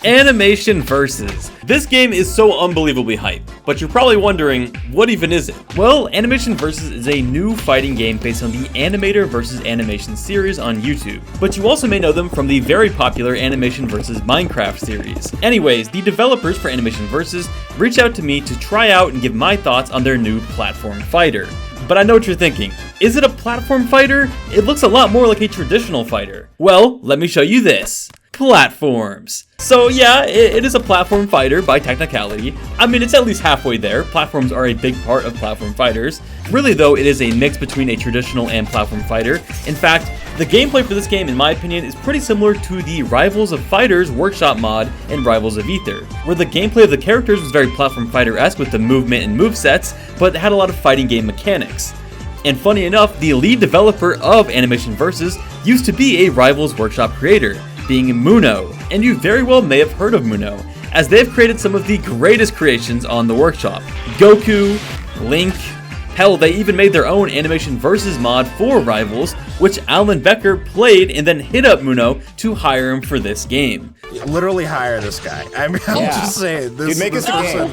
Animation Versus. This game is so unbelievably hype, but you're probably wondering, what even is it? Well, Animation Versus is a new fighting game based on the Animator vs. Animation series on YouTube, but you also may know them from the very popular Animation vs. Minecraft series. Anyways, the developers for Animation Versus reached out to me to try out and give my thoughts on their new platform fighter. But I know what you're thinking. Is it a platform fighter? It looks a lot more like a traditional fighter. Well, let me show you this. Platforms. So yeah, it is a platform fighter by technicality. I mean, it's at least halfway there. Platforms are a big part of platform fighters. Really though, it is a mix between a traditional and platform fighter. In fact, the gameplay for this game, in my opinion, is pretty similar to the Rivals of Fighters workshop mod in Rivals of Aether, where the gameplay of the characters was very platform fighter-esque with the movement and movesets, but had a lot of fighting game mechanics. And funny enough, the lead developer of Animation Versus used to be a Rivals workshop creator, being Muno, and you very well may have heard of Muno, as they've created some of the greatest creations on the workshop. Goku, Link, hell, they even made their own Animation Versus mod for Rivals, which Alan Becker played and then hit up Muno to hire him for this game. Literally hire this guy. I'm just saying. Dude, make us a game.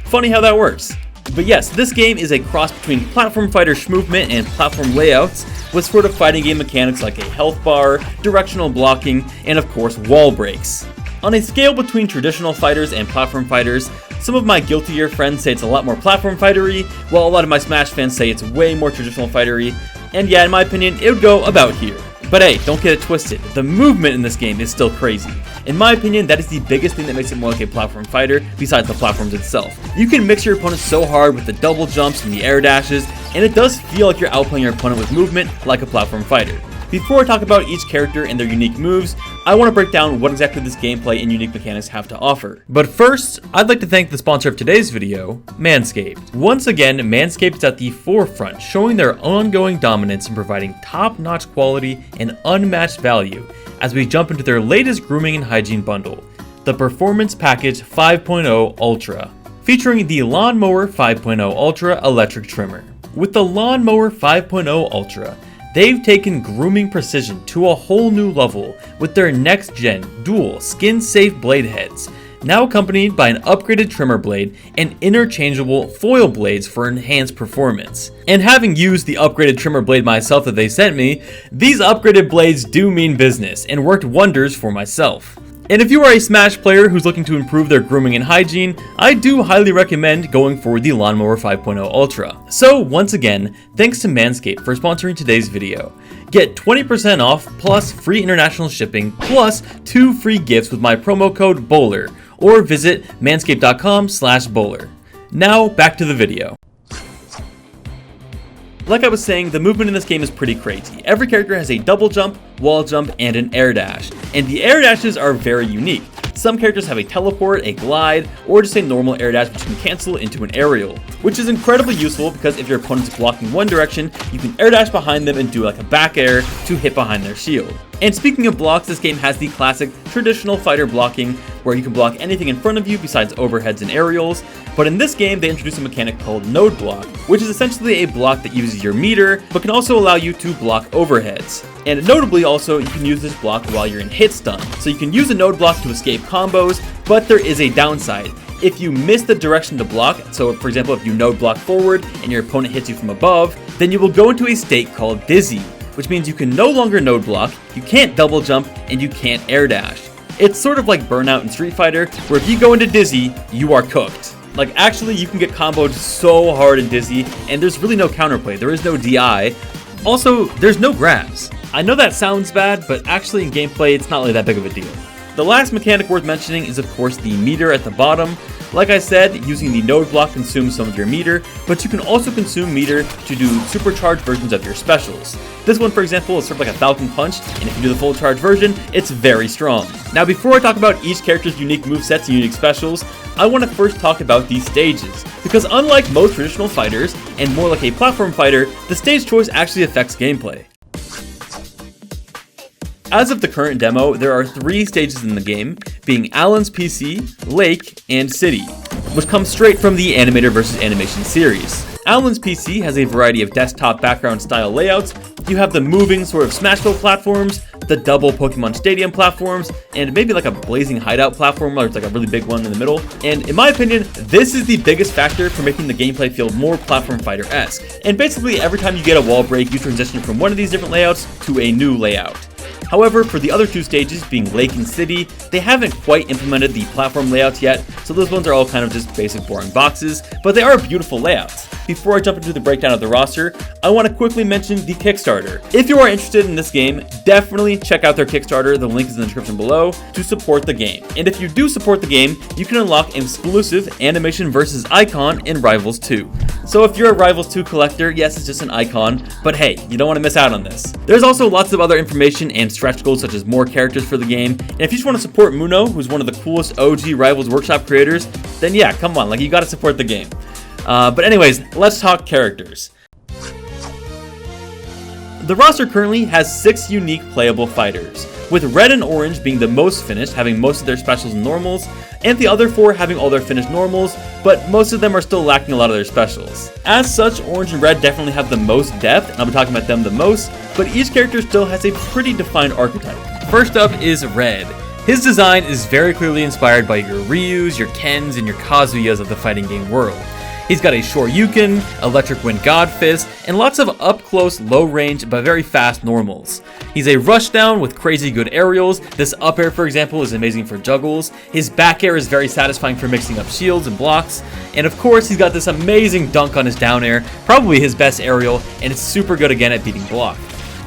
Funny how that works. But yes, this game is a cross between platform fighter movement and platform layouts, with sort of fighting game mechanics like a health bar, directional blocking, and of course wall breaks. On a scale between traditional fighters and platform fighters, some of my guiltier friends say it's a lot more platform fightery, while a lot of my Smash fans say it's way more traditional fightery, and yeah, in my opinion, it would go about here. But hey, don't get it twisted, the movement in this game is still crazy. In my opinion, that is the biggest thing that makes it more like a platform fighter, besides the platforms itself. You can mix your opponent so hard with the double jumps and the air dashes, and it does feel like you're outplaying your opponent with movement like a platform fighter. Before I talk about each character and their unique moves, I want to break down what exactly this gameplay and unique mechanics have to offer. But first, I'd like to thank the sponsor of today's video, Manscaped. Once again, Manscaped is at the forefront, showing their ongoing dominance in providing top-notch quality and unmatched value as we jump into their latest grooming and hygiene bundle, the Performance Package 5.0 Ultra, featuring the Lawnmower 5.0 Ultra electric trimmer. With the Lawnmower 5.0 Ultra, they've taken grooming precision to a whole new level with their next-gen dual skin-safe blade heads, now accompanied by an upgraded trimmer blade and interchangeable foil blades for enhanced performance. And having used the upgraded trimmer blade myself that they sent me, these upgraded blades do mean business and worked wonders for myself. And if you are a Smash player who's looking to improve their grooming and hygiene, I do highly recommend going for the Lawnmower 5.0 Ultra. So once again, thanks to Manscaped for sponsoring today's video. Get 20% off plus free international shipping plus 2 free gifts with my promo code BOWLER, or visit manscaped.com/bowler. Now back to the video. Like I was saying, the movement in this game is pretty crazy. Every character has a double jump, wall jump, and an air dash, and the air dashes are very unique. Some characters have a teleport, a glide, or just a normal air dash which can cancel into an aerial, which is incredibly useful because if your opponent's blocking one direction, you can air dash behind them and do like a back air to hit behind their shield. And speaking of blocks, this game has the classic traditional fighter blocking where you can block anything in front of you besides overheads and aerials, but in this game they introduce a mechanic called node block, which is essentially a block that uses your meter but can also allow you to block overheads. And notably also, you can use this block while you're in hit stun, so you can use a node block to escape combos, but there is a downside. If you miss the direction to block, so for example if you node block forward and your opponent hits you from above, then you will go into a state called dizzy, which means you can no longer node block, you can't double jump, and you can't air dash. It's sort of like Burnout in Street Fighter, where if you go into dizzy, you are cooked. Like actually you can get comboed so hard in dizzy, and there's really no counterplay, there is no DI. Also, there's no grabs. I know that sounds bad, but actually in gameplay it's not really that big of a deal. The last mechanic worth mentioning is of course the meter at the bottom. Like I said, using the node block consumes some of your meter, but you can also consume meter to do supercharged versions of your specials. This one, for example, is sort of like a Falcon Punch, and if you do the full charge version, it's very strong. Now, before I talk about each character's unique movesets and unique specials, I want to first talk about these stages, because unlike most traditional fighters, and more like a platform fighter, the stage choice actually affects gameplay. As of the current demo, there are 3 stages in the game, being Alan's PC, Lake, and City. which comes straight from the Animator vs. Animation series. Alan's PC has a variety of desktop background style layouts. You have the moving sort of Smashville platforms, the double Pokemon Stadium platforms, and maybe like a Blazing Hideout platform where it's like a really big one in the middle. And in my opinion, this is the biggest factor for making the gameplay feel more platform fighter-esque. And basically every time you get a wall break, you transition from one of these different layouts to a new layout. However, for the other two stages, being Lake and City, they haven't quite implemented the platform layouts yet, so those ones are all kind of just basic boring boxes, but they are beautiful layouts. Before I jump into the breakdown of the roster, I want to quickly mention the Kickstarter. If you are interested in this game, definitely check out their Kickstarter, the link is in the description below, to support the game. And if you do support the game, you can unlock an exclusive Animation vs. Icon in Rivals 2. So if you're a Rivals 2 collector, yes, it's just an icon, but hey, you don't want to miss out on this. There's also lots of other information and stretch goals such as more characters for the game, and if you just want to support Muno, who's one of the coolest OG Rivals Workshop creators, then yeah, come on, like you gotta support the game. But anyways, let's talk characters. The roster currently has 6 unique playable fighters, with Red and Orange being the most finished, having most of their specials and normals, and the other 4 having all their finished normals, but most of them are still lacking a lot of their specials. As such, Orange and Red definitely have the most depth, and I'll be talking about them the most, but each character still has a pretty defined archetype. First up is Red. His design is very clearly inspired by your Ryus, your Kens, and your Kazuyas of the fighting game world. He's got a Shoryuken, Electric Wind God Fist, and lots of up-close, low-range, but very fast normals. He's a rushdown with crazy good aerials. This up air, for example, is amazing for juggles. His back air is very satisfying for mixing up shields and blocks. And of course, he's got this amazing dunk on his down air, probably his best aerial, and it's super good again at beating block.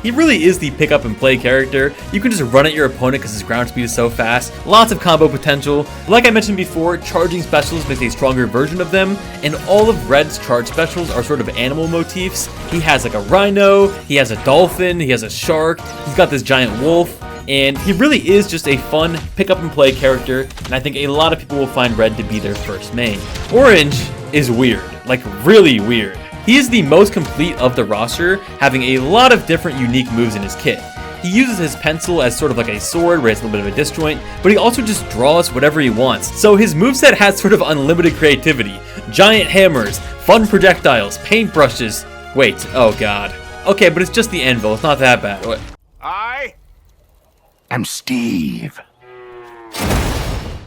He really is the pick up and play character. You can just run at your opponent because his ground speed is so fast. Lots of combo potential. Like I mentioned before, charging specials makes a stronger version of them, and all of Red's charge specials are sort of animal motifs. He has like a rhino, he has a dolphin, he has a shark, he's got this giant wolf, and he really is just a fun pick up and play character, and I think a lot of people will find Red to be their first main. Orange is weird, like really weird. He is the most complete of the roster, having a lot of different unique moves in his kit. He uses his pencil as sort of like a sword where it's a little bit of a disjoint, but he also just draws whatever he wants. So his moveset has sort of unlimited creativity. Giant hammers, fun projectiles, paintbrushes. Wait, oh god. Okay, but it's just the anvil, it's not that bad. What? I am Steve.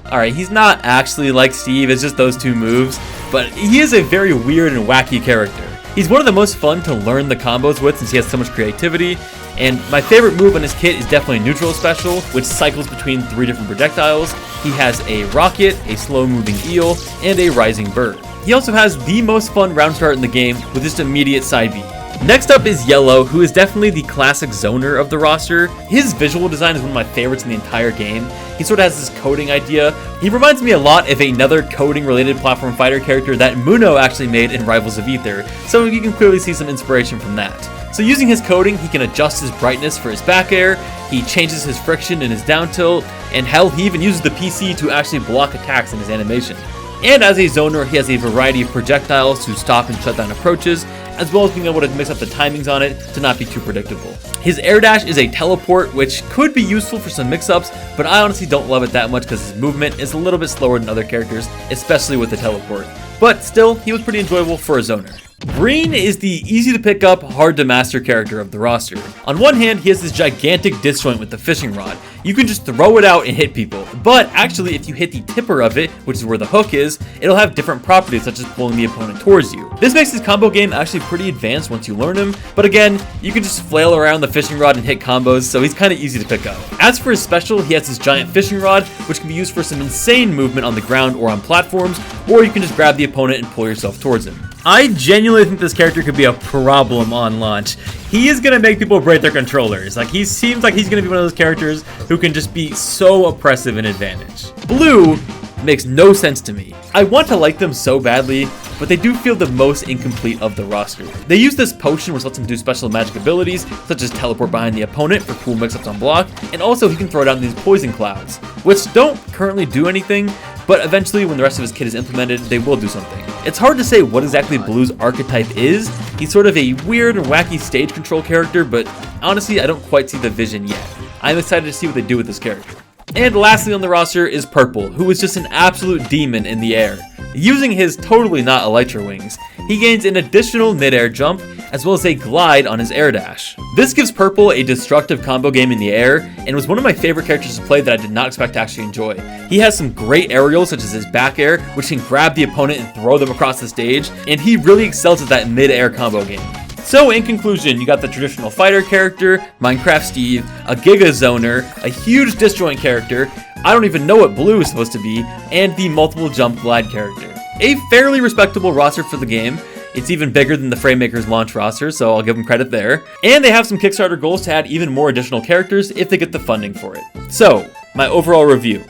Alright, he's not actually like Steve, it's just those two moves, but he is a very weird and wacky character. He's one of the most fun to learn the combos with since he has so much creativity, and my favorite move on his kit is definitely Neutral Special, which cycles between 3 different projectiles. He has a rocket, a slow moving eel, and a rising bird. He also has the most fun round start in the game with just immediate side B. Next up is Yellow, who is definitely the classic zoner of the roster. His visual design is one of my favorites in the entire game. He sort of has this coding idea. He reminds me a lot of another coding related platform fighter character that Muno actually made in Rivals of Aether, so you can clearly see some inspiration from that. So using his coding, he can adjust his brightness for his back air, he changes his friction in his down tilt, and hell, he even uses the PC to actually block attacks in his animation. And as a zoner, he has a variety of projectiles to stop and shut down approaches, as well as being able to mix up the timings on it to not be too predictable. His air dash is a teleport, which could be useful for some mix-ups, but I honestly don't love it that much because his movement is a little bit slower than other characters, especially with the teleport. But still, he was pretty enjoyable for a zoner. Green is the easy to pick up, hard to master character of the roster. On one hand, he has this gigantic disjoint with the fishing rod. You can just throw it out and hit people, but actually if you hit the tipper of it, which is where the hook is, it'll have different properties such as pulling the opponent towards you. This makes his combo game actually pretty advanced once you learn him, but again, you can just flail around the fishing rod and hit combos, so he's kind of easy to pick up. As for his special, he has this giant fishing rod, which can be used for some insane movement on the ground or on platforms, or you can just grab the opponent and pull yourself towards him. I genuinely think this character could be a problem on launch. He is going to make people break their controllers. Like, he seems like he's going to be one of those characters who can just be so oppressive in advantage. Blue makes no sense to me. I want to like them so badly, but they do feel the most incomplete of the roster. They use this potion which lets him do special magic abilities, such as teleport behind the opponent for cool mix-ups on block, and also he can throw down these poison clouds, which don't currently do anything, but eventually when the rest of his kit is implemented, they will do something. It's hard to say what exactly Blue's archetype is. He's sort of a weird and wacky stage control character, but honestly, I don't quite see the vision yet. I'm excited to see what they do with this character. And lastly on the roster is Purple, who is just an absolute demon in the air. Using his totally not elytra wings, he gains an additional mid-air jump, as well as a glide on his air dash. This gives Purple a destructive combo game in the air, and was one of my favorite characters to play that I did not expect to actually enjoy. He has some great aerials, such as his back air, which can grab the opponent and throw them across the stage, and he really excels at that mid-air combo game. So in conclusion, you got the traditional fighter character, Minecraft Steve, a Giga Zoner, a huge disjoint character, I don't even know what blue is supposed to be, and the multiple jump glide character. A fairly respectable roster for the game. It's even bigger than the Framemaker's launch roster, so I'll give them credit there. And they have some Kickstarter goals to add even more additional characters if they get the funding for it. So, my overall review.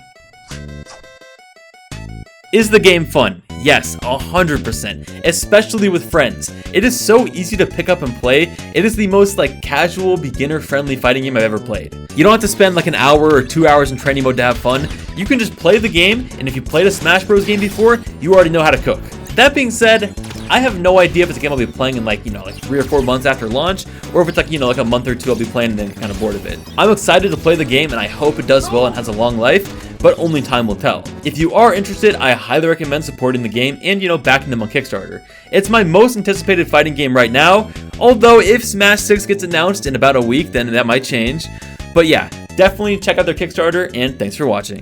Is the game fun? Yes, 100%, especially with friends. It is so easy to pick up and play. It is the most casual, beginner-friendly fighting game I've ever played. You don't have to spend an hour or 2 hours in training mode to have fun. You can just play the game, and if you played a Smash Bros game before, you already know how to cook. That being said, I have no idea if it's a game I'll be playing in 3 or 4 months after launch, or if it's a month or two I'll be playing and then kind of bored of it. I'm excited to play the game and I hope it does well and has a long life, but only time will tell. If you are interested, I highly recommend supporting the game and backing them on Kickstarter. It's my most anticipated fighting game right now, although if Smash 6 gets announced in about a week, then that might change. But yeah, definitely check out their Kickstarter, and thanks for watching.